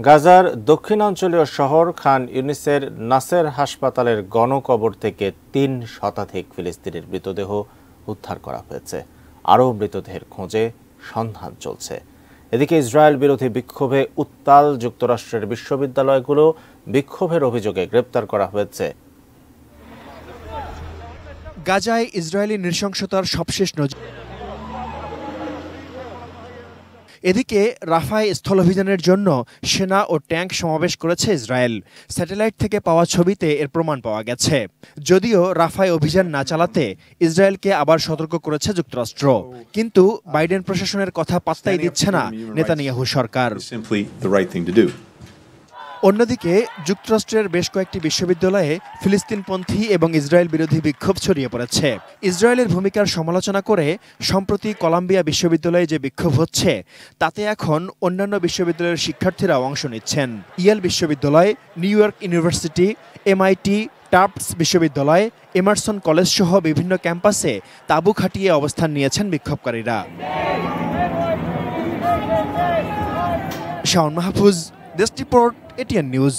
গাজার দক্ষিণাঞ্চলীয় শহর খান ইউনিসের নাসের হাসপাতালের গণকবর থেকে ৩ শতাধিক ফিলিস্তিনির মৃতদেহ উদ্ধার করা হয়েছে। আরও মৃতদেহের খোঁজে সন্ধান চলছে। এদিকে ইসরায়েল বিরোধী বিক্ষোভে উত্তাল যুক্তরাষ্ট্রের বিশ্ববিদ্যালয়গুলো বিক্ষোভের অভিযোগে গ্রেপ্তার করা হয়েছে। গাজায় ইসরায়েলি নৃশংসতার সবশেষ নজির। এদিকে রাফায় স্থলাভিযানের জন্য সেনা ও ট্যাঙ্ক সমাবেশ করেছে ইসরায়েল। স্যাটেলাইট থেকে পাওয়া ছবিতে এর প্রমাণ পাওয়া গেছে। যদিও রাফায় অভিযান না চালাতে ইসরায়েলকে আবার সতর্ক করেছে যুক্তরাষ্ট্র, কিন্তু বাইডেন প্রশাসনের কথা পাত্তাই দিচ্ছে না নেতানিয়াহু সরকার। অন্যদিকে যুক্তরাষ্ট্রের বেশ কয়েকটি বিশ্ববিদ্যালয়ে ফিলিস্তিনপন্থী এবং ইসরায়েল বিরোধী বিক্ষোভ ছড়িয়ে পড়েছে। ইসরায়েলের ভূমিকার সমালোচনা করে সম্প্রতি কলাম্বিয়া বিশ্ববিদ্যালয়ে যে বিক্ষোভ হচ্ছে তাতে এখন অন্যান্য বিশ্ববিদ্যালয়ের শিক্ষার্থীরাও অংশ নিচ্ছেন। ইয়েল বিশ্ববিদ্যালয়, new York university, MIT, Tufts বিশ্ববিদ্যালয়, এমারসন কলেজ সহ বিভিন্ন ক্যাম্পাসে তাঁবু খাটিয়ে অবস্থান নিয়েছেন বিক্ষোভকারীরা। Shaon Mahfuz, desk report, ATN news.